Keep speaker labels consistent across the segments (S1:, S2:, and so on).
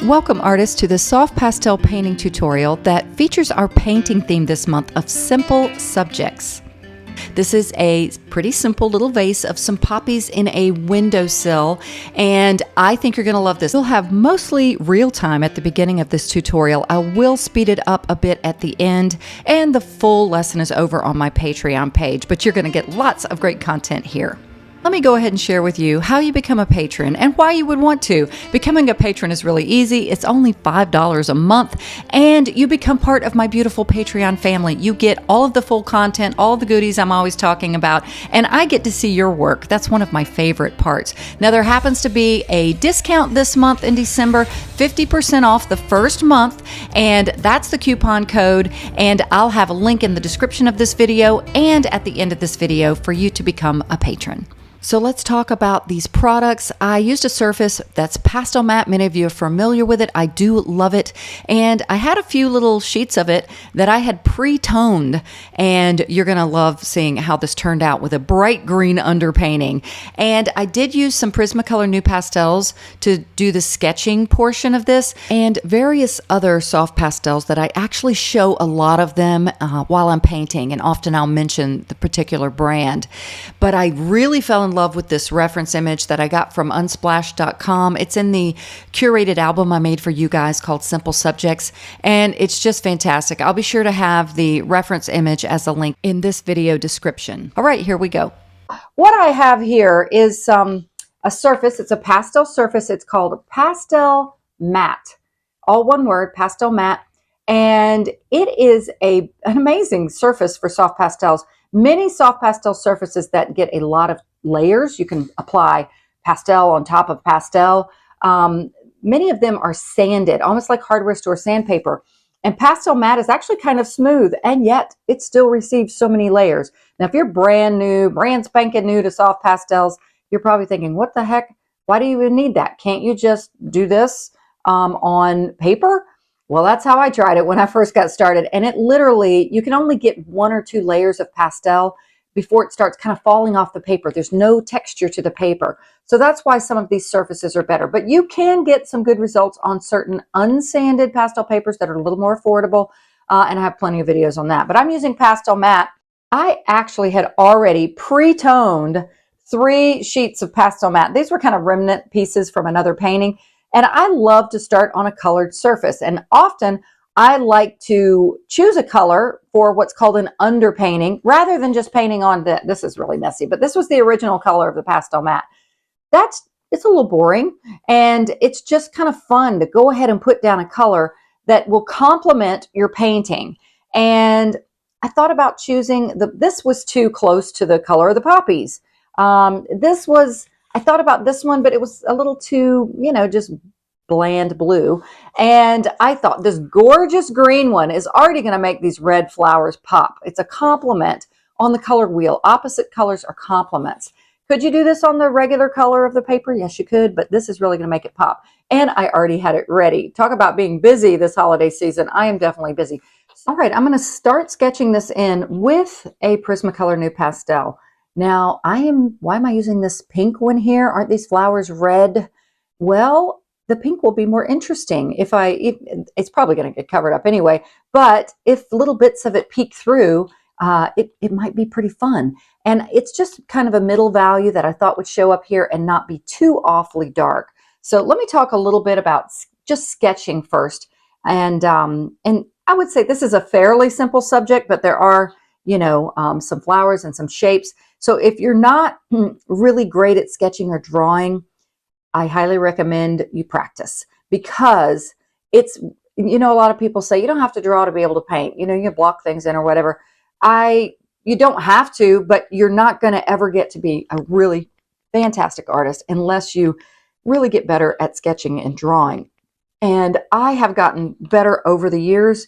S1: Welcome artists to the Soft Pastel painting tutorial that features our painting theme this month of simple subjects. This is a pretty simple little vase of some poppies in a windowsill, and I think you're going to love this. We'll have mostly real time at the beginning of this tutorial. I will speed it up a bit at the end, and the full lesson is over on my Patreon page, but you're going to get lots of great content here. Let me go ahead and share with you how you become a patron and why you would want to. Becoming a patron is really easy. It's only $5 a month, and you become part of my beautiful Patreon family. You get all of the full content, all the goodies I'm always talking about, and I get to see your work. That's one of my favorite parts. Now, there happens to be a discount this month in December, 50% off the first month, and that's the coupon code, and I'll have a link in the description of this video and at the end of this video for you to become a patron. So let's talk about these products. I used a surface that's pastel matte. Many of you are familiar with it. I do love it. And I had a few little sheets of it that I had pre-toned, and you're going to love seeing how this turned out with a bright green underpainting. And I did use some Prismacolor New Pastels to do the sketching portion of this, and various other soft pastels that I actually show a lot of them while I'm painting, and often I'll mention the particular brand. But I really fell in love with this reference image that I got from unsplash.com. It's in the curated album I made for you guys called Simple Subjects, and it's just fantastic. I'll be sure to have the reference image as a link in this video description. All right, here we go. What I have here is a surface. It's a pastel surface. It's called Pastel Matte. All one word, Pastel Matte. And it is an amazing surface for soft pastels. Many soft pastel surfaces that get a lot of layers. You can apply pastel on top of pastel. Many of them are sanded, almost like hardware store sandpaper. And pastel matte is actually kind of smooth, and yet it still receives so many layers. Now, if you're brand spanking new to soft pastels, you're probably thinking, what the heck? Why do you even need that? Can't you just do this on paper? Well, that's how I tried it when I first got started. And it literally, you can only get 1 or 2 layers of pastel before it starts kind of falling off the paper. There's no texture to the paper. So that's why some of these surfaces are better. But you can get some good results on certain unsanded pastel papers that are a little more affordable. And I have plenty of videos on that. But I'm using Pastel Matte. I actually had already pre-toned 3 sheets of Pastel Matte. These were kind of remnant pieces from another painting. And I love to start on a colored surface. And often I like to choose a color for what's called an underpainting rather than just painting on this is really messy, but this was the original color of the Pastel Matte. It's a little boring, and it's just kind of fun to go ahead and put down a color that will complement your painting. And I thought about choosing this was too close to the color of the poppies. I thought about this one, but it was a little too, just bland blue. And I thought this gorgeous green one is already going to make these red flowers pop. It's a complement on the color wheel. Opposite colors are complements. Could you do this on the regular color of the paper? Yes, you could, but this is really going to make it pop. And I already had it ready. Talk about being busy this holiday season. I am definitely busy. All right, I'm going to start sketching this in with a Prismacolor New Pastel. Now, why am I using this pink one here? Aren't these flowers red? Well, the pink will be more interesting it's probably going to get covered up anyway, but if little bits of it peek through, it might be pretty fun. And it's just kind of a middle value that I thought would show up here and not be too awfully dark. So let me talk a little bit about just sketching first. And I would say this is a fairly simple subject, but there are, some flowers and some shapes. So if you're not really great at sketching or drawing, I highly recommend you practice, because it's, a lot of people say you don't have to draw to be able to paint. You can block things in or whatever. You don't have to, but you're not going to ever get to be a really fantastic artist unless you really get better at sketching and drawing. And I have gotten better over the years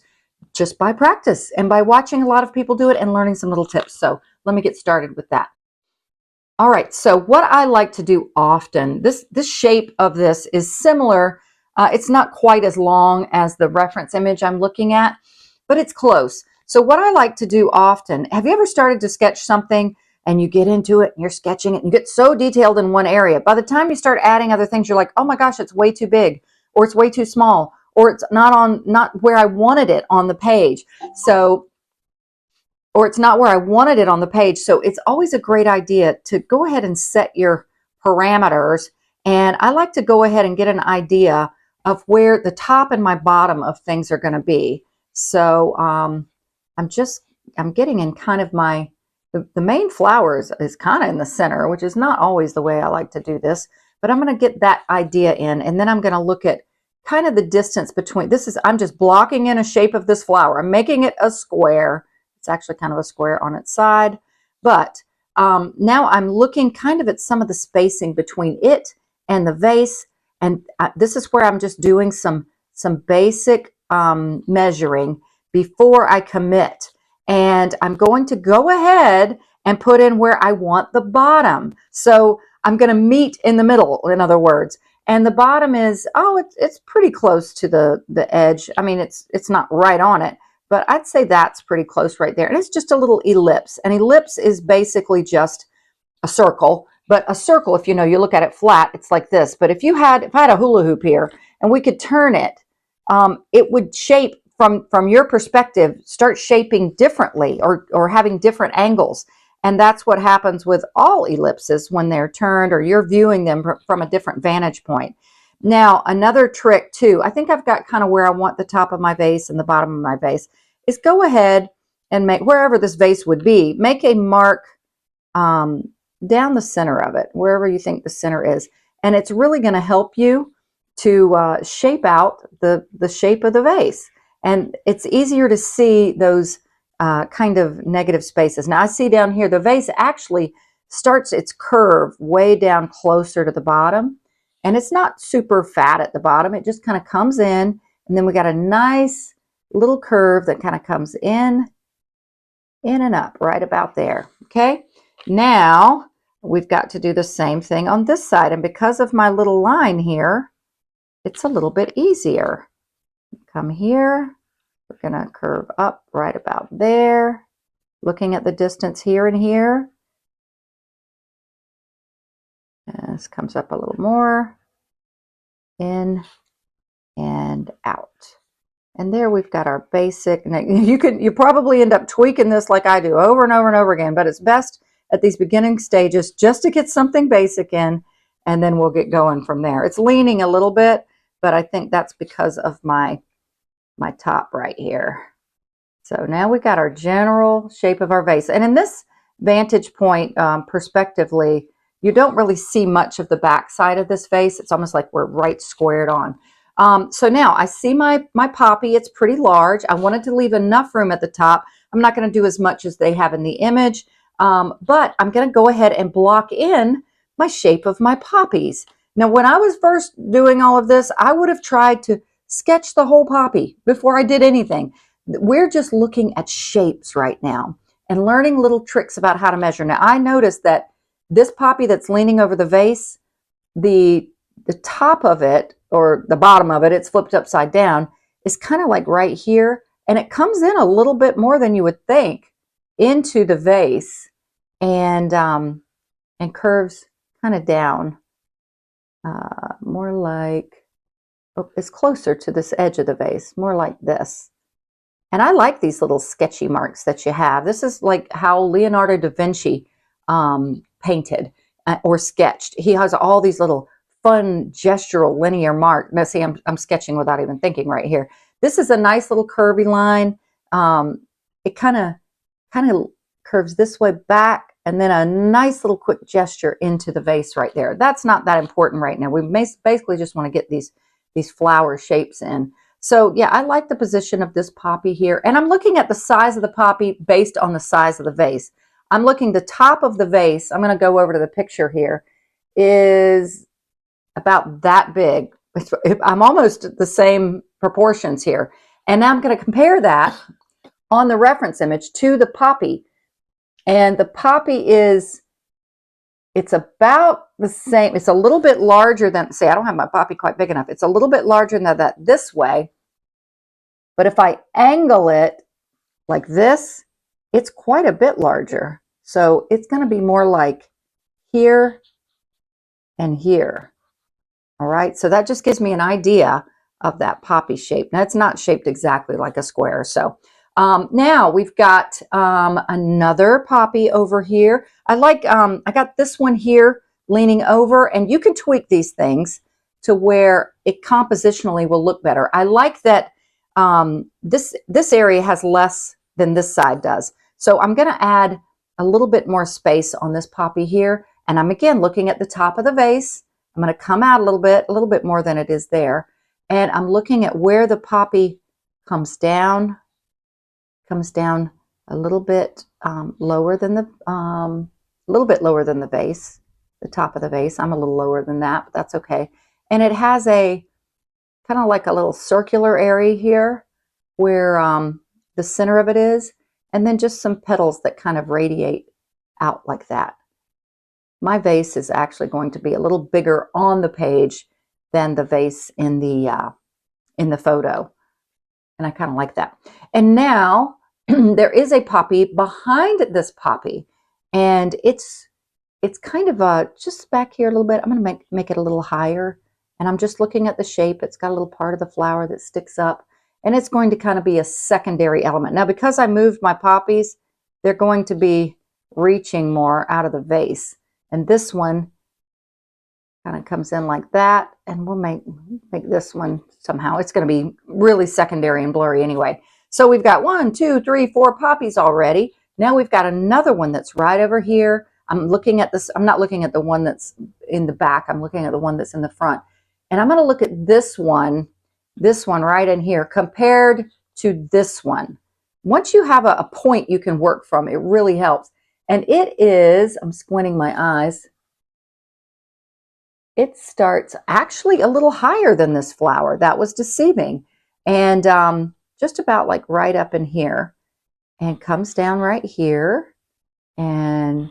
S1: just by practice and by watching a lot of people do it and learning some little tips. So let me get started with that. All right, so what I like to do often, this shape of this is similar. It's not quite as long as the reference image I'm looking at, but it's close. So what I like to do often, have you ever started to sketch something and you get into it and you're sketching it and you get so detailed in one area? By the time you start adding other things, you're like, oh my gosh, it's way too big. or it's way too small, or it's not where I wanted it on the page. So, or it's not where I wanted it on the page. So it's always a great idea to go ahead and set your parameters. And I like to go ahead and get an idea of where the top and my bottom of things are going to be. So I'm getting in kind of the main flowers is kind of in the center, which is not always the way I like to do this, but I'm going to get that idea in, and then I'm going to look at kind of the distance between, I'm just blocking in a shape of this flower. I'm making it a square. It's actually kind of a square on its side, but now I'm looking kind of at some of the spacing between it and the vase, and this is where I'm just doing some basic measuring before I commit. And I'm going to go ahead and put in where I want the bottom. So I'm going to meet in the middle, in other words. And the bottom is, it's pretty close to the edge. I mean, it's not right on it, but I'd say that's pretty close right there. And it's just a little ellipse. An ellipse is basically just a circle, but a circle, if you look at it flat, it's like this. But if I had a hula hoop here and we could turn it, it would shape from your perspective, start shaping differently or having different angles. And that's what happens with all ellipses when they're turned or you're viewing them from a different vantage point. Now, another trick too, I think I've got kind of where I want the top of my vase and the bottom of my vase, is go ahead and make, wherever this vase would be, make a mark down the center of it, wherever you think the center is. And it's really going to help you to shape out the shape of the vase. And it's easier to see those kind of negative spaces. Now I see down here, the vase actually starts its curve way down closer to the bottom. And it's not super fat at the bottom. It just kind of comes in. And then we got a nice little curve that kind of comes in and up right about there. Okay. Now we've got to do the same thing on this side. And because of my little line here, it's a little bit easier. Come here. We're going to curve up right about there, looking at the distance here and here. And this comes up a little more, in and out. And there we've got our basic. Now you probably end up tweaking this like I do over and over and over again, but it's best at these beginning stages just to get something basic in, and then we'll get going from there. It's leaning a little bit, but I think that's because of my top right here. So now we got our general shape of our vase. And in this vantage point, perspectively, you don't really see much of the back side of this vase. It's almost like we're right squared on. So now I see my poppy. It's pretty large. I wanted to leave enough room at the top. I'm not going to do as much as they have in the image, but I'm going to go ahead and block in my shape of my poppies. Now, when I was first doing all of this, I would have tried to sketch the whole poppy before I did anything. We're just looking at shapes right now and learning little tricks about how to measure. Now, I noticed that this poppy that's leaning over the vase, the top of it, or the bottom of it, it's flipped upside down, is kind of like right here. And it comes in a little bit more than you would think into the vase and curves kind of down. More like, it's closer to this edge of the vase, more like this. And I like these little sketchy marks that you have. This is like how Leonardo da Vinci painted or sketched. He has all these little fun gestural linear marks. Now see, I'm sketching without even thinking right here. This is a nice little curvy line. It kind of curves this way back, and then a nice little quick gesture into the vase right there. That's not that important right now. We basically just want to get these flower shapes in. So yeah, I like the position of this poppy here. And I'm looking at the size of the poppy based on the size of the vase. I'm looking the top of the vase. I'm going to go over to the picture here. Is about that big. I'm almost the same proportions here. And now I'm going to compare that on the reference image to the poppy. And the poppy it's about the same. It's a little bit larger than, say, I don't have my poppy quite big enough. It's a little bit larger than that this way. But if I angle it like this, it's quite a bit larger. So it's going to be more like here and here. All right. So that just gives me an idea of that poppy shape. Now, it's not shaped exactly like a square. So now we've got another poppy over here. I got this one here leaning over, and you can tweak these things to where it compositionally will look better. I like that this area has less than this side does. So I'm going to add a little bit more space on this poppy here. And I'm again looking at the top of the vase. I'm going to come out a little bit more than it is there. And I'm looking at where the poppy comes down a little bit lower than the vase, the top of the vase. I'm a little lower than that, but that's okay. And it has a kind of like a little circular area here where the center of it is, and then just some petals that kind of radiate out like that. My vase is actually going to be a little bigger on the page than the vase in the photo, and I kind of like that. And now there is a poppy behind this poppy, and it's kind of just back here a little bit. I'm going to make it a little higher, and I'm just looking at the shape. It's got a little part of the flower that sticks up, and it's going to kind of be a secondary element. Now, because I moved my poppies, they're going to be reaching more out of the vase, and this one kind of comes in like that, and we'll make this one somehow. It's going to be really secondary and blurry anyway. So we've got 1, 2, 3, 4 poppies already. Now we've got another one that's right over here. I'm looking at this. I'm not looking at the one that's in the back. I'm looking at the one that's in the front. And I'm going to look at this one right in here compared to this one. Once you have a point you can work from, it really helps. And it is, I'm squinting my eyes, it starts actually a little higher than this flower. That was deceiving. And just about like right up in here, and comes down right here and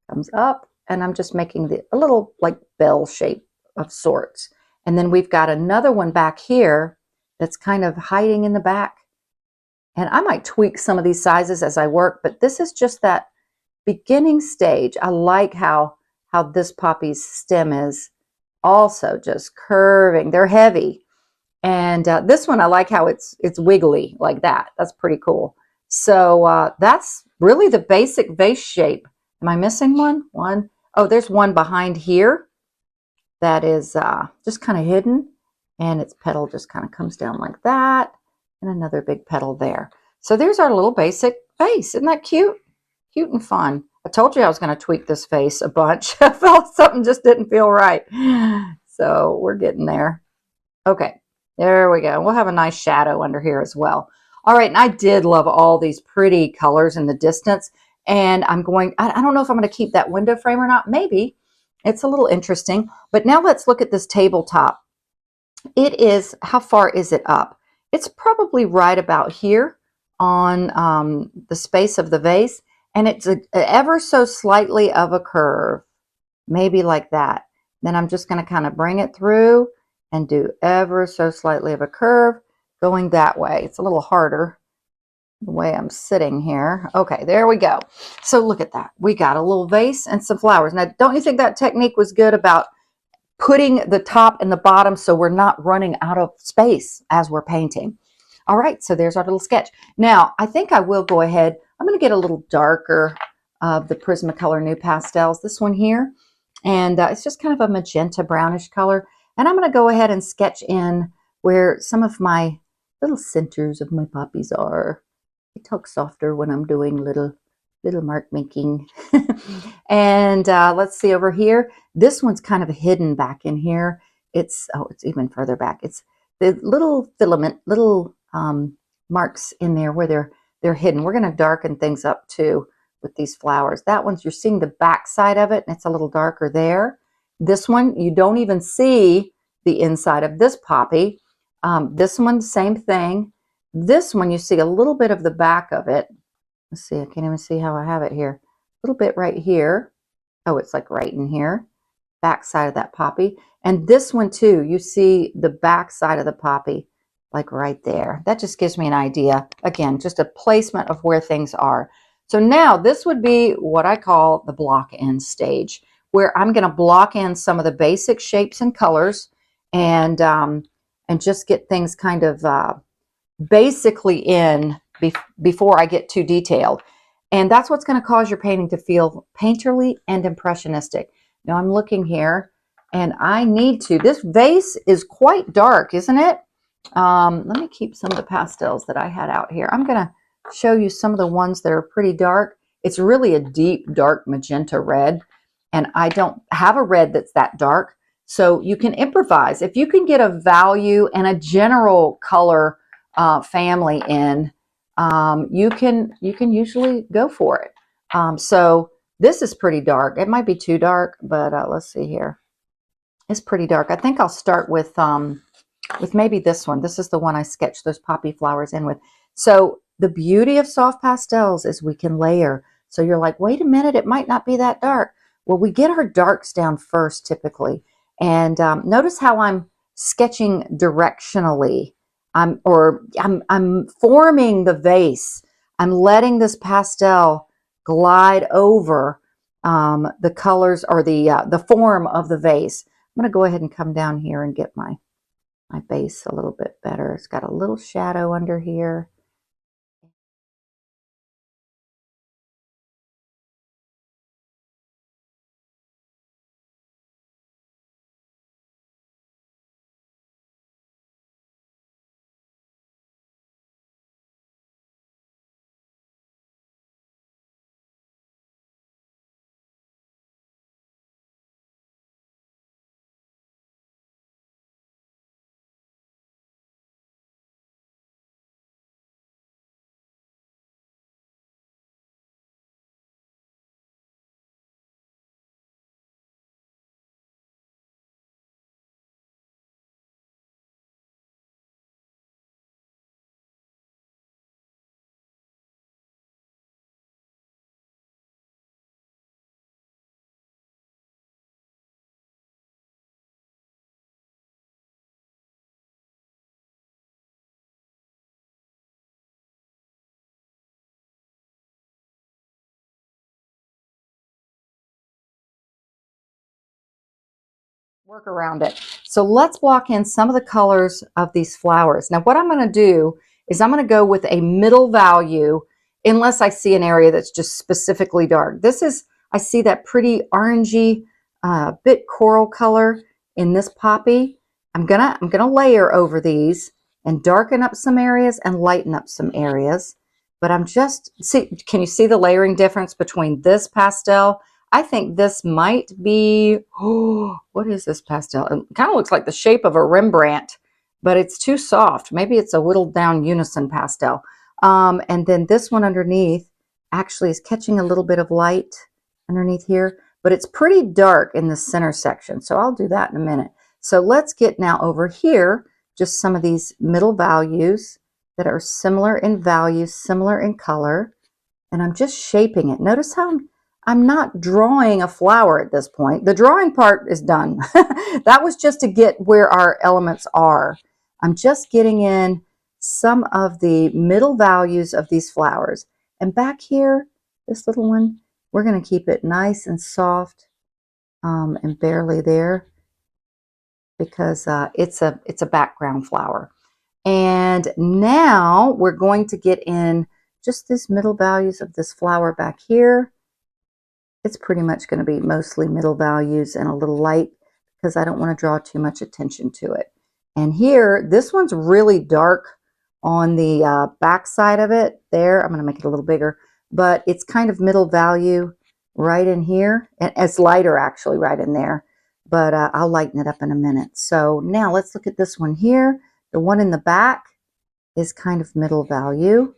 S1: comes up, and I'm just making a little like bell shape of sorts. And then we've got another one back here that's kind of hiding in the back. And I might tweak some of these sizes as I work, but this is just that beginning stage. I like how this poppy's stem is also just curving. They're heavy. And this one, I like how it's wiggly like that. That's pretty cool. So that's really the basic vase shape. Am I missing one? Oh, there's one behind here that is just kind of hidden, and its petal just kind of comes down like that, and another big petal there. So there's our little basic vase. Isn't that cute? Cute and fun. I told you I was going to tweak this vase a bunch. I felt something just didn't feel right. So we're getting there. Okay, there we go. We'll have a nice shadow under here as well. All right, and I did love all these pretty colors in the distance. And I don't know if I'm going to keep that window frame or not. Maybe. It's a little interesting. But now let's look at this tabletop. It is, how far is it up? It's probably right about here on the space of the vase. And it's ever so slightly of a curve. Maybe like that. Then I'm just going to kind of bring it through and do ever so slightly of a curve going that way. It's a little harder the way I'm sitting here. Okay, there we go. So look at that. We got a little vase and some flowers. Now, don't you think that technique was good about putting the top and the bottom so we're not running out of space as we're painting? All right, so there's our little sketch. Now, I think I will go ahead. I'm going to get a little darker of the Prismacolor New Pastels, this one here. And it's just kind of a magenta brownish color. And I'm going to go ahead and sketch in where some of my little centers of my poppies are. I talk softer when I'm doing little mark making. And let's see over here. This one's kind of hidden back in here. It's even further back. It's the little filament, little marks in there where they're hidden. We're going to darken things up too with these flowers. That one's, you're seeing the back side of it, and it's a little darker there. This one, you don't even see the inside of this poppy. This one, same thing. This one, you see a little bit of the back of it. Let's see, I can't even see how I have it here. A little bit right here. Oh, it's like right in here. Back side of that poppy. And this one too, you see the back side of the poppy, like right there. That just gives me an idea. Again, just a placement of where things are. So now this would be what I call the block in stage, where I'm going to block in some of the basic shapes and colors, and and just get things kind of basically in before I get too detailed. And that's what's going to cause your painting to feel painterly and impressionistic. Now I'm looking here and I need to, this vase is quite dark, isn't it? Let me keep some of the pastels that I had out here. I'm going to show you some of the ones that are pretty dark. It's really a deep, dark magenta red. And I don't have a red that's that dark. So you can improvise. If you can get a value and a general color family in, you can usually go for it. So this is pretty dark. It might be too dark, but let's see here. It's pretty dark. I think I'll start with maybe this one. This is the one I sketched those poppy flowers in with. So the beauty of soft pastels is we can layer. So you're like, wait a minute, it might not be that dark. Well, we get our darks down first typically. And notice how I'm sketching directionally. I'm forming the vase. I'm letting this pastel glide over the colors or the form of the vase. I'm going to go ahead and come down here and get my base a little bit better. It's got a little shadow under here. Work around it. So let's block in some of the colors of these flowers. Now what I'm going to do is I'm going to go with a middle value unless I see an area that's just specifically dark. This is, I see that pretty orangey bit coral color in this poppy. I'm gonna layer over these and darken up some areas and lighten up some areas. But I'm just, see, can you see the layering difference between this pastel? I think this might be, oh, what is this pastel? It kind of looks like the shape of a Rembrandt, but it's too soft. Maybe it's a whittled down unison pastel. And then this one underneath actually is catching a little bit of light underneath here, but it's pretty dark in the center section. So I'll do that in a minute. So let's get now over here, just some of these middle values that are similar in value, similar in color. And I'm just shaping it. Notice how I'm not drawing a flower at this point. The drawing part is done. That was just to get where our elements are. I'm just getting in some of the middle values of these flowers. And back here, this little one, we're going to keep it nice and soft and barely there because it's a background flower. And now we're going to get in just these middle values of this flower back here. It's pretty much going to be mostly middle values and a little light because I don't want to draw too much attention to it. And here, this one's really dark on the back side of it there. I'm going to make it a little bigger, but it's kind of middle value right in here. And it's lighter actually right in there, but I'll lighten it up in a minute. So now let's look at this one here. The one in the back is kind of middle value.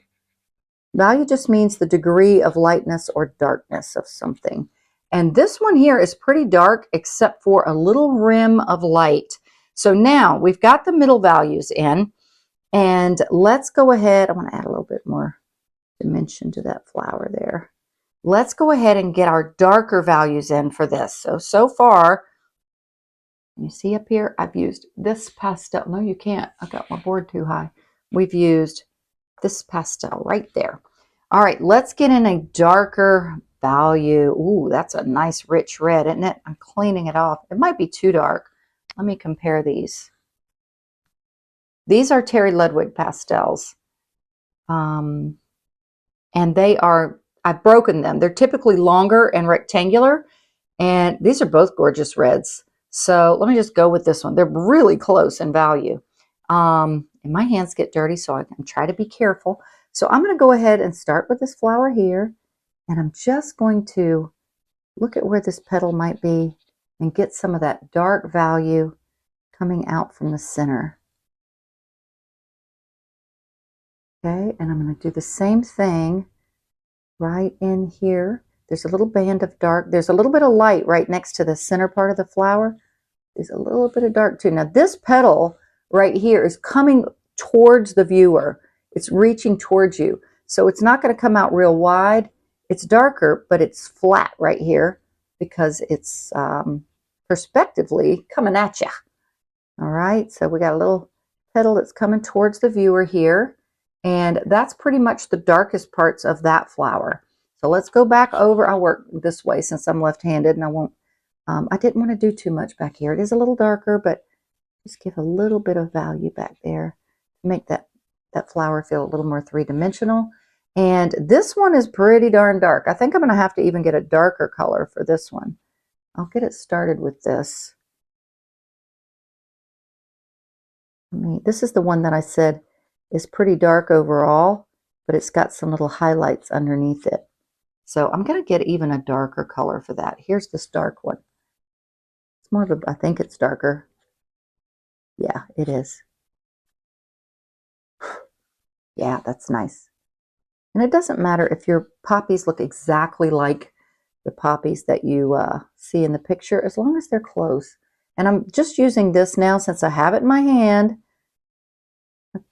S1: Value just means the degree of lightness or darkness of something. And this one here is pretty dark except for a little rim of light. So now we've got the middle values in, and let's go ahead. I want to add a little bit more dimension to that flower there. Let's go ahead and get our darker values in for this. So far, you see up here, I've used this pastel. No, you can't. I got my board too high. We've used this pastel right there. All right, let's get in a darker value. Ooh, that's a nice rich red, isn't it? I'm cleaning it off. It might be too dark. Let me compare these. These are Terry Ludwig pastels. And they are, I've broken them. They're typically longer and rectangular, and these are both gorgeous reds. So let me just go with this one. They're really close in value. And my hands get dirty, so I'm trying to be careful. So I'm going to go ahead and start with this flower here, and I'm just going to look at where this petal might be and get some of that dark value coming out from the center. Okay, and I'm going to do the same thing right in here. There's a little band of dark. There's a little bit of light right next to the center part of the flower. There's a little bit of dark too. Now this petal right here is coming towards the viewer. It's reaching towards you. So it's not going to come out real wide. It's darker, but it's flat right here because it's perspectively coming at you. All right, so we got a little petal that's coming towards the viewer here. And that's pretty much the darkest parts of that flower. So let's go back over. I'll work this way since I'm left-handed, and I won't, I didn't want to do too much back here. It is a little darker, but just give a little bit of value back there to make that flower feel a little more three-dimensional. And this one is pretty darn dark. I think I'm going to have to even get a darker color for this one. I'll get it started with this. This is the one that I said is pretty dark overall, but it's got some little highlights underneath it. So I'm going to get even a darker color for that. Here's this dark one. It's more of a, I think it's darker. Yeah, it is. Yeah, that's nice. And it doesn't matter if your poppies look exactly like the poppies that you see in the picture, as long as they're close. And I'm just using this now since I have it in my hand.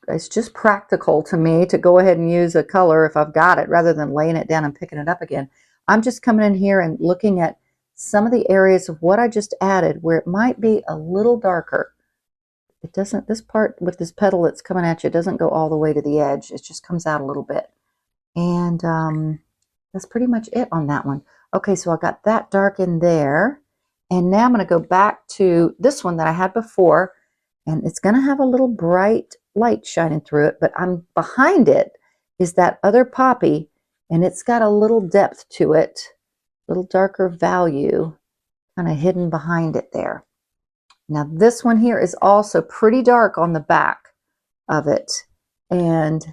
S1: It's just practical to me to go ahead and use a color if I've got it, rather than laying it down and picking it up again. I'm just coming in here and looking at some of the areas of what I just added where it might be a little darker. It doesn't, this part with this petal that's coming at you doesn't go all the way to the edge. It just comes out a little bit. And that's pretty much it on that one. Okay, so I got that dark in there. And now I'm going to go back to this one that I had before. And it's going to have a little bright light shining through it, but I'm behind it is that other poppy, and it's got a little depth to it, a little darker value kind of hidden behind it there. Now this one here is also pretty dark on the back of it, and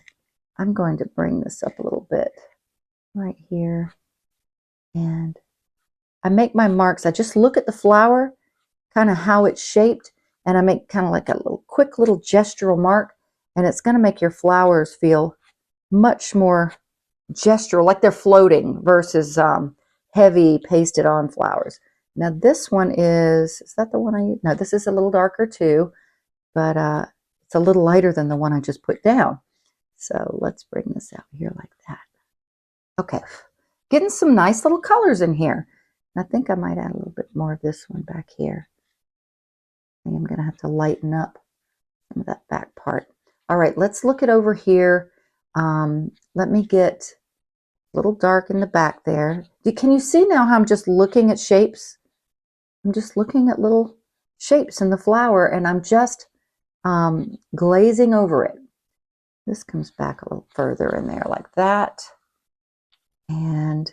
S1: I'm going to bring this up a little bit right here, and I make my marks. I just look at the flower, kind of how it's shaped, and I make kind of like a little quick little gestural mark, and it's going to make your flowers feel much more gestural, like they're floating versus heavy pasted on flowers. Now this one is that the one I use? No, this is a little darker too, but it's a little lighter than the one I just put down. So let's bring this out here like that. Okay, getting some nice little colors in here. I think I might add a little bit more of this one back here. I think I'm going to have to lighten up some of that back part. All right, let's look it over here. Let me get a little dark in the back there. Can you see now how I'm just looking at shapes? I'm just looking at little shapes in the flower, and I'm just glazing over it. This comes back a little further in there like that. And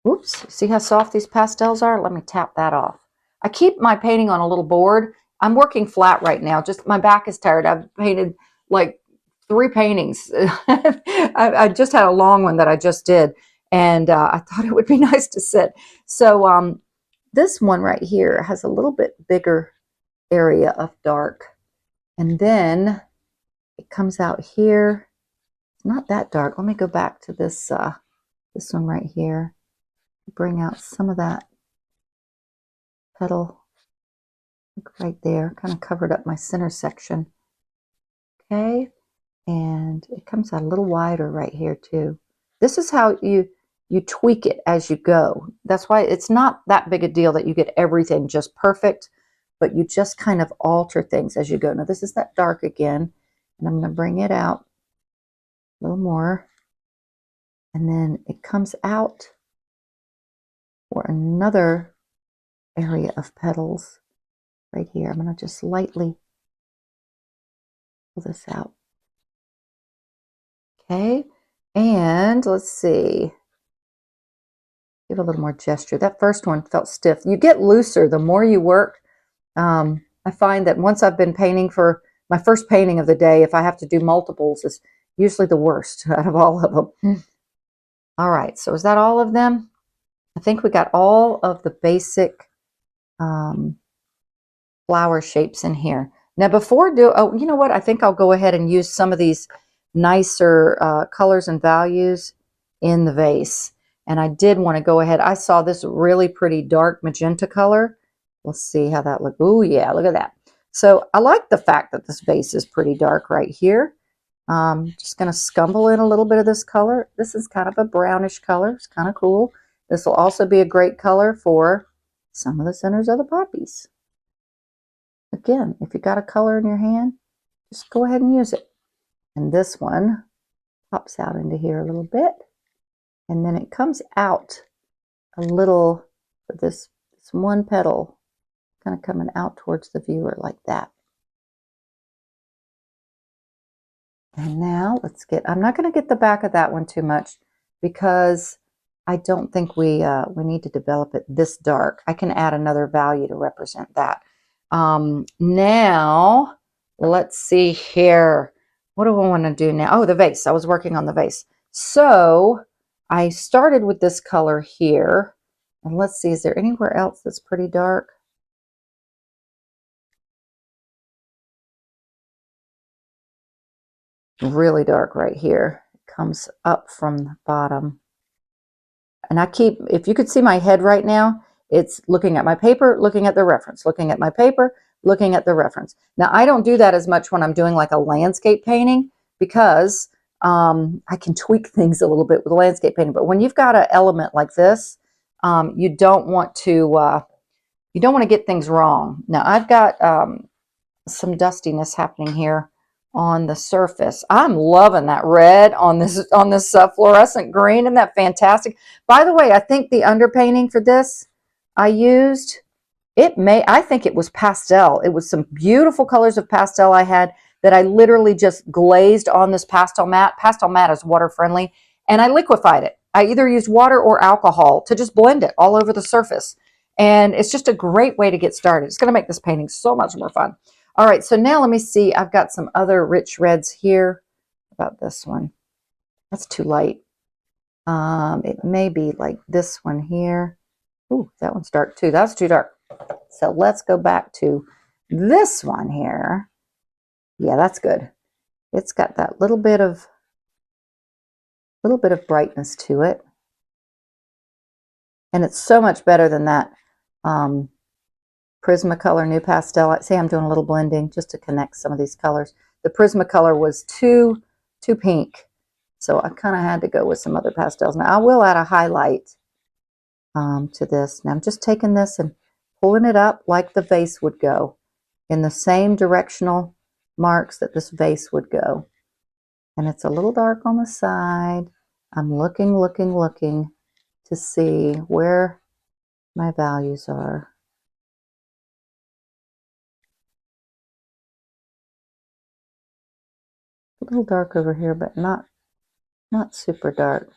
S1: oops, see how soft these pastels are? Let me tap that off. I keep my painting on a little board. I'm working flat right now. Just my back is tired. I've painted like 3 paintings. I just had a long one that I just did, and I thought it would be nice to sit. So this one right here has a little bit bigger area of dark, and then it comes out here. It's not that dark. Let me go back to this this one right here. Bring out some of that petal right there. Kind of covered up my center section. Okay, and it comes out a little wider right here too. This is how you tweak it as you go. That's why it's not that big a deal that you get everything just perfect, but you just kind of alter things as you go. Now this is that dark again, and I'm going to bring it out a little more, and then it comes out for another area of petals right here. I'm going to just lightly pull this out. Okay, and let's see. Give a little more gesture. That first one felt stiff. You get looser the more you work. I find that once I've been painting for my first painting of the day, if I have to do multiples, it's usually the worst out of all of them. All right, so is that all of them? I think we got all of the basic flower shapes in here. Now oh, you know what? I think I'll go ahead and use some of these nicer colors and values in the vase. And I did want to go ahead. I saw this really pretty dark magenta color. Let's see how that looks. Oh yeah, look at that. So I like the fact that this vase is pretty dark right here. Just going to scumble in a little bit of this color. This is kind of a brownish color. It's kind of cool. This will also be a great color for some of the centers of the poppies. Again, if you got a color in your hand, just go ahead and use it. And this one pops out into here a little bit. And then it comes out a little, this one petal kind of coming out towards the viewer like that. And now let's get, I'm not going to get the back of that one too much because I don't think we need to develop it this dark. I can add another value to represent that. Now, let's see here. What do I want to do now? Oh, the vase. I was working on the vase. So I started with this color here. And let's see, is there anywhere else that's pretty dark? Really dark right here. It comes up from the bottom. And I keep, if you could see my head right now, it's looking at my paper, looking at the reference, looking at my paper, looking at the reference. Now, I don't do that as much when I'm doing like a landscape painting because I can tweak things a little bit with landscape painting. But when you've got an element like this, you don't want to get things wrong. Now, I've got some dustiness happening here on the surface. I'm loving that red on this fluorescent green. Isn't that fantastic? By the way, I think the underpainting for this I used, I think it was pastel. It was some beautiful colors of pastel I had that I literally just glazed on this pastel matte. Pastel matte is water friendly, and I liquefied it. I either used water or alcohol to just blend it all over the surface. And it's just a great way to get started. It's going to make this painting so much more fun. All right, so now let me see. I've got some other rich reds here. About this one. That's too light. It may be like this one here. Ooh, that one's dark too. That's too dark. So let's go back to this one here. Yeah, that's good. It's got that little bit of brightness to it. And it's so much better than that Prismacolor New Pastel. See, I'm doing a little blending just to connect some of these colors. The Prismacolor was too pink, so I kind of had to go with some other pastels. Now, I will add a highlight to this. Now, I'm just taking this and pulling it up like the vase would go in the same directional marks that this vase would go. And it's a little dark on the side. I'm looking to see where my values are. A little dark over here, but not super dark.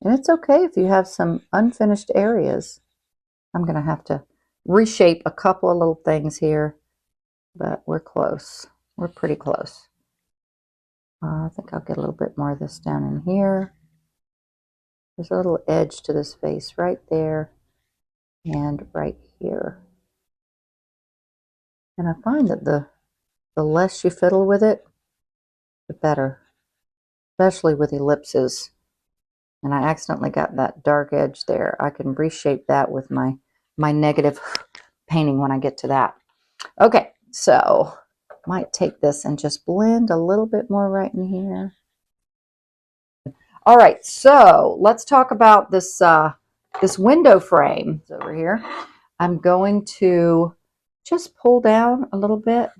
S1: And it's okay if you have some unfinished areas. I'm going to have to reshape a couple of little things here, but we're close. We're pretty close. I think I'll get a little bit more of this down in here. There's a little edge to this face right there and right here. And I find that the less you fiddle with it, the better, especially with ellipses. And I accidentally got that dark edge there. I can reshape that with my negative painting when I get to that. Okay, so might take this and just blend a little bit more right in here. All right, so let's talk about this this window frame over here. I'm going to just pull down a little bit.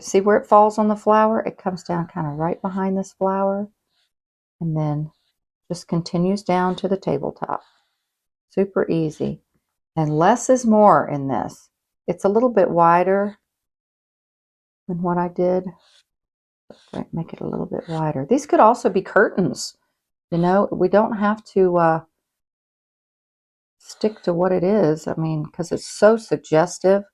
S1: See where it falls on the flower? It comes down kind of right behind this flower and then just continues down to the tabletop. Super easy. And less is more in this. It's a little bit wider than what I did. Make it a little bit wider. These could also be curtains. You know, we don't have to stick to what it is. I mean, because it's so suggestive.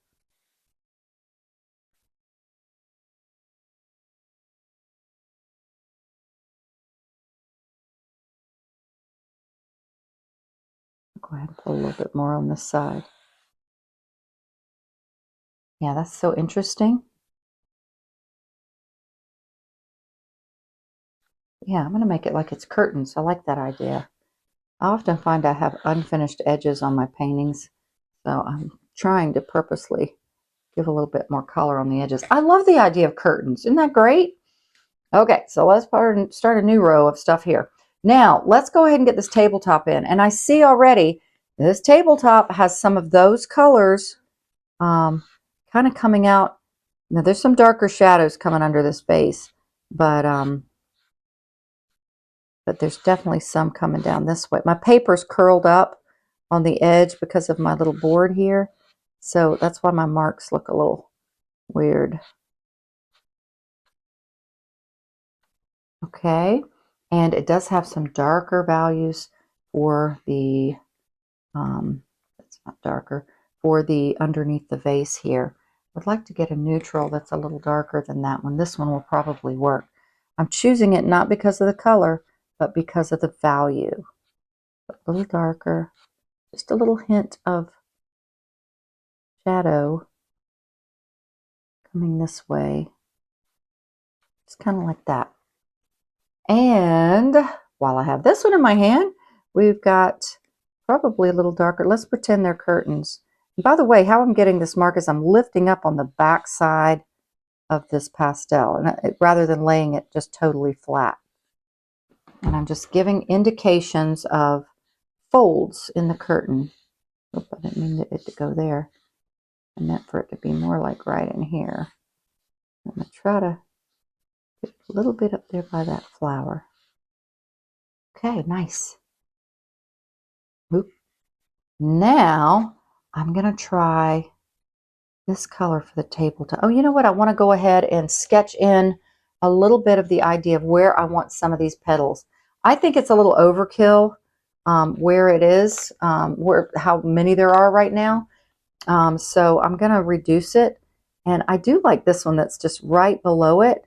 S1: Go ahead and put a little bit more on this side. Yeah, that's so interesting. Yeah, I'm going to make it like it's curtains. I like that idea. I often find I have unfinished edges on my paintings, so I'm trying to purposely give a little bit more color on the edges. I love the idea of curtains. Isn't that great? Okay, so let's start a new row of stuff here. Now, let's go ahead and get this tabletop in. And I see already this tabletop has some of those colors kind of coming out. Now, there's some darker shadows coming under this base, but there's definitely some coming down this way. My paper's curled up on the edge because of my little board here, so that's why my marks look a little weird. Okay, and it does have some darker values for the, it's not darker, for the underneath the vase here. I'd like to get a neutral that's a little darker than that one. This one will probably work. I'm choosing it not because of the color, but because of the value. A little darker, just a little hint of shadow coming this way. It's kind of like that. And while I have this one in my hand, we've got probably a little darker. Let's pretend they're curtains. And by the way, how I'm getting this mark is I'm lifting up on the back side of this pastel, and rather than laying it just totally flat. And I'm just giving indications of folds in the curtain. Oop, I didn't mean it to go there. I meant for it to be more like right in here. I'm going to try to get a little bit up there by that flower. Okay, nice. Oop. Now I'm going to try this color for the tabletop. Oh, you know what? I want to go ahead and sketch in a little bit of the idea of where I want some of these petals. I think it's a little overkill where it is, how many there are right now. So I'm going to reduce it. And I do like this one that's just right below it.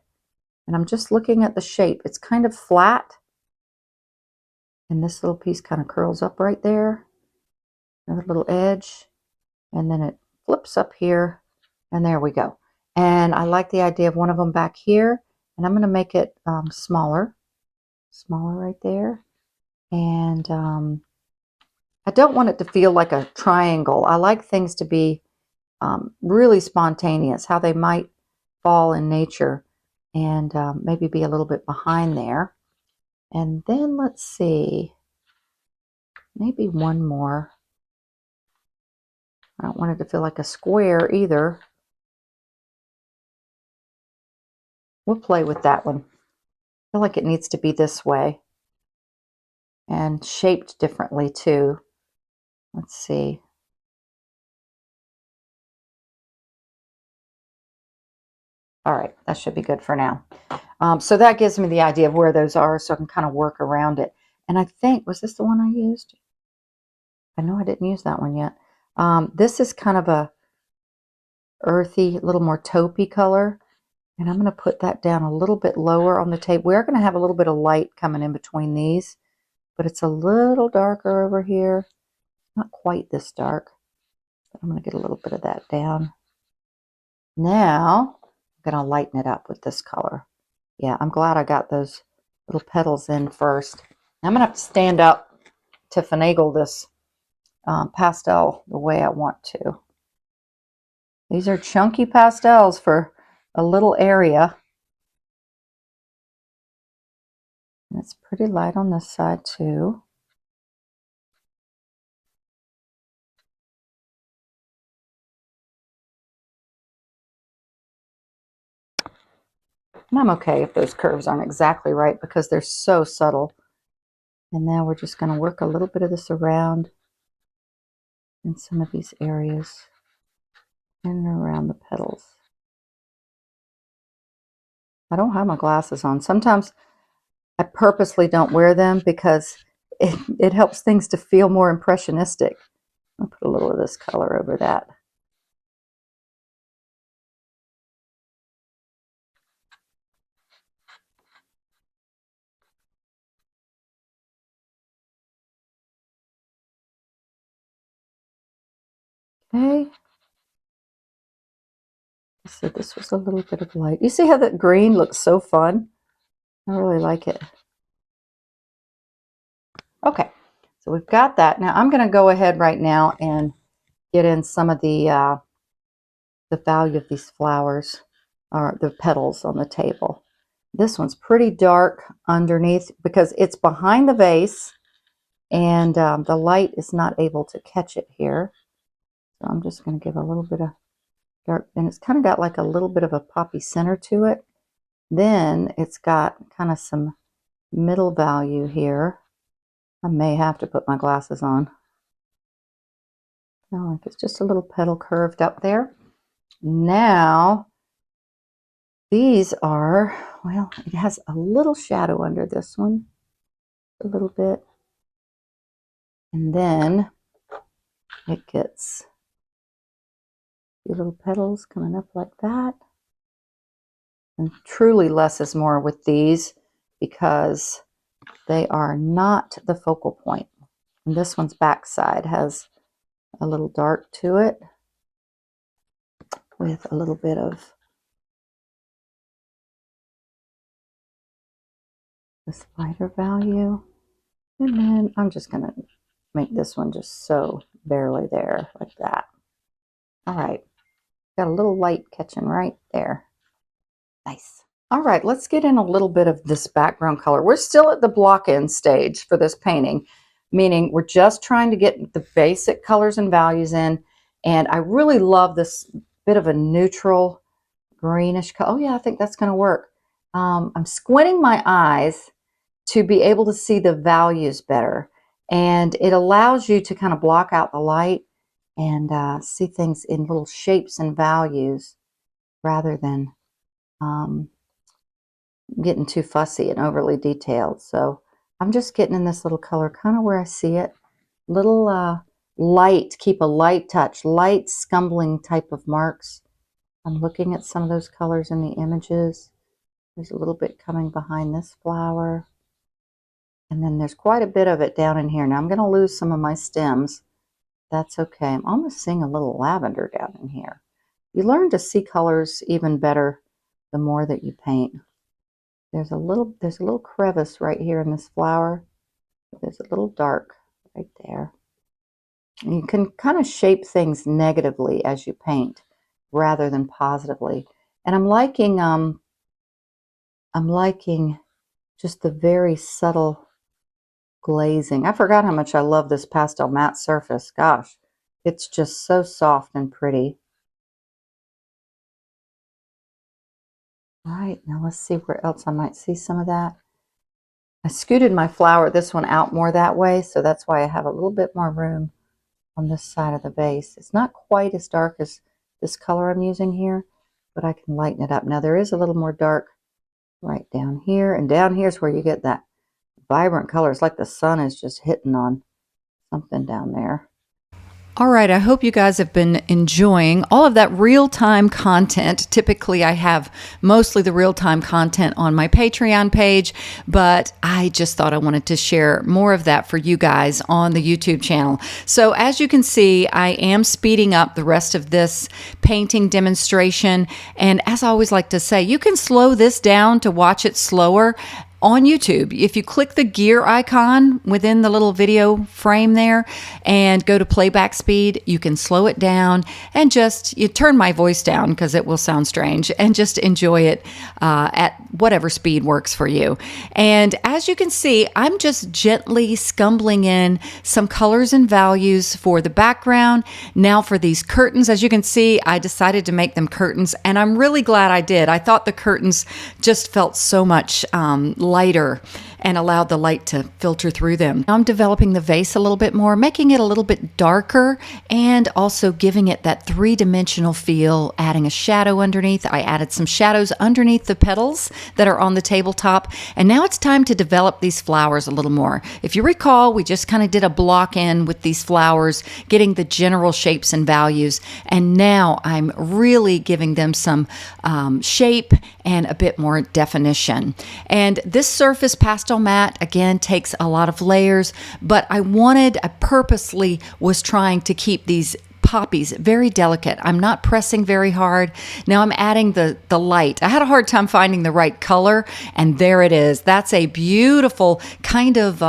S1: And I'm just looking at the shape. It's kind of flat. And this little piece kind of curls up right there. Another little edge. And then it flips up here. And there we go. And I like the idea of one of them back here. And I'm going to make it smaller. Smaller right there. And I don't want it to feel like a triangle. I like things to be really spontaneous, how they might fall in nature, and maybe be a little bit behind there. And then let's see, maybe one more. I don't want it to feel like a square either. We'll play with that one. I feel like it needs to be this way and shaped differently too. Let's see. All right, that should be good for now. So that gives me the idea of where those are, so I can kind of work around it. And I think, was this the one I used? I know I didn't use that one yet. This is kind of a earthy, a little more taupey color. And I'm going to put that down a little bit lower on the table. We're going to have a little bit of light coming in between these, but it's a little darker over here. Not quite this dark, but I'm going to get a little bit of that down. Now, I'm going to lighten it up with this color. Yeah, I'm glad I got those little petals in first. I'm going to have to stand up to finagle this pastel the way I want to. These are chunky pastels for a little area. And it's pretty light on this side too. And I'm okay if those curves aren't exactly right because they're so subtle. And now we're just going to work a little bit of this around in some of these areas and around the petals. I don't have my glasses on. Sometimes I purposely don't wear them because it helps things to feel more impressionistic. I'll put a little of this color over that. Okay. So this was a little bit of light. You see how that green looks so fun? I really like it. Okay, so we've got that. Now I'm going to go ahead right now and get in some of the value of these flowers, or the petals on the table. This one's pretty dark underneath because it's behind the vase, and the light is not able to catch it here. So I'm just going to give a little bit of dark, and it's kind of got like a little bit of a poppy center to it. Then it's got kind of some middle value here. I may have to put my glasses on. No, like it's just a little petal curved up there. Now, these are, well, it has a little shadow under this one, a little bit. And then it gets a few little petals coming up like that. And truly less is more with these because they are not the focal point. And this one's backside has a little dark to it with a little bit of this lighter value. And then I'm just going to make this one just so barely there, like that. All right, got a little light catching right there. Nice. All right, let's get in a little bit of this background color. We're still at the block-in stage for this painting, meaning we're just trying to get the basic colors and values in. And I really love this bit of a neutral greenish color. Oh yeah, I think that's going to work. I'm squinting my eyes to be able to see the values better. And it allows you to kind of block out the light and see things in little shapes and values rather than getting too fussy and overly detailed. So I'm just getting in this little color kind of where I see it. Little light, keep a light touch, light scumbling type of marks. I'm looking at some of those colors in the images. There's a little bit coming behind this flower. And then there's quite a bit of it down in here. Now I'm going to lose some of my stems. That's okay. I'm almost seeing a little lavender down in here. You learn to see colors even better the more that you paint. There's a little crevice right here in this flower. There's a little dark right there. And you can kind of shape things negatively as you paint rather than positively. And I'm liking just the very subtle glazing. I forgot how much I love this pastel matte surface. Gosh, it's just so soft and pretty. All right, now let's see where else I might see some of that. I scooted my flower, this one, out more that way, so that's why I have a little bit more room on this side of the vase. It's not quite as dark as this color I'm using here, but I can lighten it up. Now there is a little more dark right down here, and down here's where you get that vibrant color. It's like the sun is just hitting on something down there. All right, I hope you guys have been enjoying all of that real-time content. Typically, I have mostly the real-time content on my Patreon page, but I just thought I wanted to share more of that for you guys on the YouTube channel. So as you can see, I am speeding up the rest of this painting demonstration. And as I always like to say, you can slow this down to watch it slower on YouTube. If you click the gear icon within the little video frame there and go to playback speed, you can slow it down and just you turn my voice down because it will sound strange, and just enjoy it at whatever speed works for you. And as you can see, I'm just gently scumbling in some colors and values for the background. Now for these curtains, as you can see, I decided to make them curtains, and I'm really glad I did. I thought the curtains just felt so much lighter and allowed the light to filter through them. Now I'm developing the vase a little bit more, making it a little bit darker and also giving it that three-dimensional feel, adding a shadow underneath. I added some shadows underneath the petals that are on the tabletop. And now it's time to develop these flowers a little more. If you recall, we just kind of did a block in with these flowers, getting the general shapes and values. And now I'm really giving them some shape and a bit more definition. And this surface pastel mat, again, takes a lot of layers, but I purposely was trying to keep these poppies very delicate. I'm not pressing very hard. Now I'm adding the light. I had a hard time finding the right color, and there it is. That's a beautiful kind of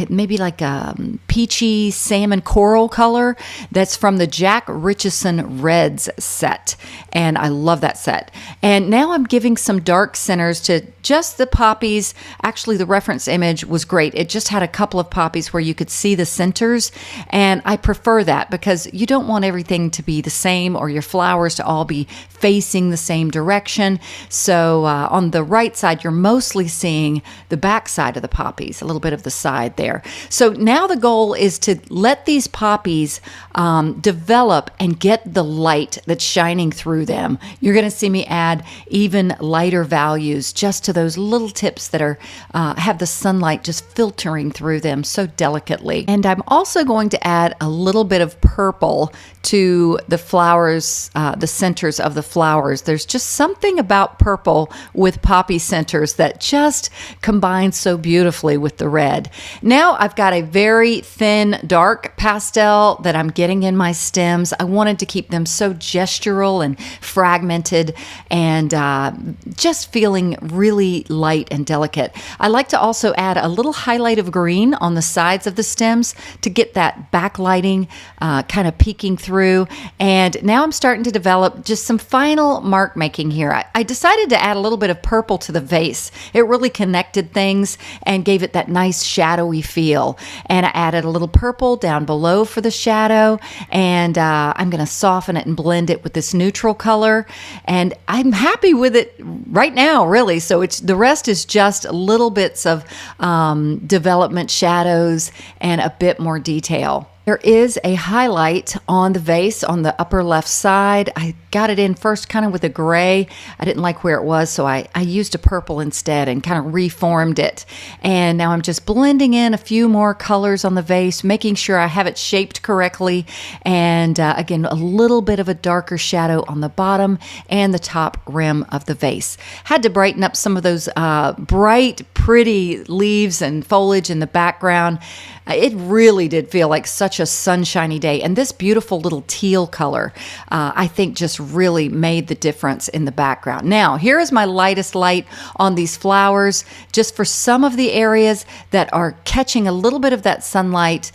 S1: maybe like a peachy salmon coral color that's from the Jack Richardson Reds set, and I love that set. And now I'm giving some dark centers to just the poppies. Actually, the reference image was great. It just had a couple of poppies where you could see the centers, and I prefer that because you don't want everything to be the same or your flowers to all be facing the same direction. So on the right side, you're mostly seeing the back side of the poppies, a little bit of the side there. So now the goal is to let these poppies develop and get the light that's shining through them. You're going to see me add even lighter values just to those little tips that are have the sunlight just filtering through them so delicately. And I'm also going to add a little bit of purple to the flowers, the centers of the flowers. There's just something about purple with poppy centers that just combines so beautifully with the red. Now I've got a very thin, dark pastel that I'm getting in my stems. I wanted to keep them so gestural and fragmented and just feeling really light and delicate. I like to also add a little highlight of green on the sides of the stems to get that backlighting kind of peeking through. And now I'm starting to develop just some final mark making here. I decided to add a little bit of purple to the vase. It really connected things and gave it that nice shadowy feel. And I added a little purple down below for the shadow, and I'm going to soften it and blend it with this neutral color. And I'm happy with it right now, really. So the rest is just little bits of development shadows and a bit more detail. There is a highlight on the vase on the upper left side. I got it in first kind of with a gray. I didn't like where it was, so I used a purple instead and kind of reformed it. And now I'm just blending in a few more colors on the vase, making sure I have it shaped correctly. And again, a little bit of a darker shadow on the bottom and the top rim of the vase. Had to brighten up some of those bright, pretty leaves and foliage in the background. It really did feel like such a sunshiny day. And this beautiful little teal color, I think just really made the difference in the background. Now, here is my lightest light on these flowers, just for some of the areas that are catching a little bit of that sunlight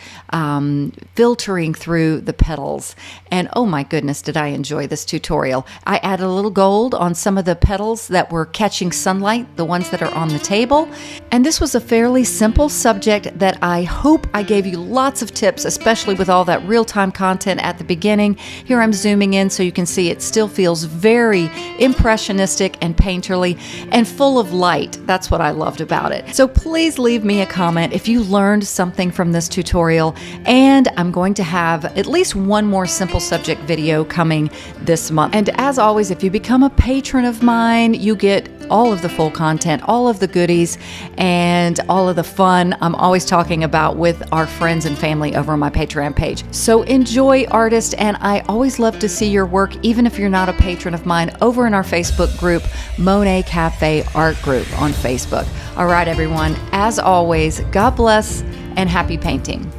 S1: filtering through the petals. And oh my goodness, did I enjoy this tutorial. I added a little gold on some of the petals that were catching sunlight, the ones that are on the table. And this was a fairly simple subject that I hope I gave you lots of tips, especially with all that real-time content at the beginning. Here I'm zooming in so you can see it still feels very impressionistic and painterly and full of light. That's what I loved about it. So please leave me a comment if you learned something from this tutorial. And I'm going to have at least one more simple subject video coming this month. And as always, if you become a patron of mine, you get all of the full content, all of the goodies, and all of the fun I'm always talking about with our friends and family over on my Patreon page. So enjoy, artist, and I always love to see your work, even if you're not a patron of mine, over in our Facebook group, Monet Cafe Art Group on Facebook. All right, everyone, as always, God bless and happy painting.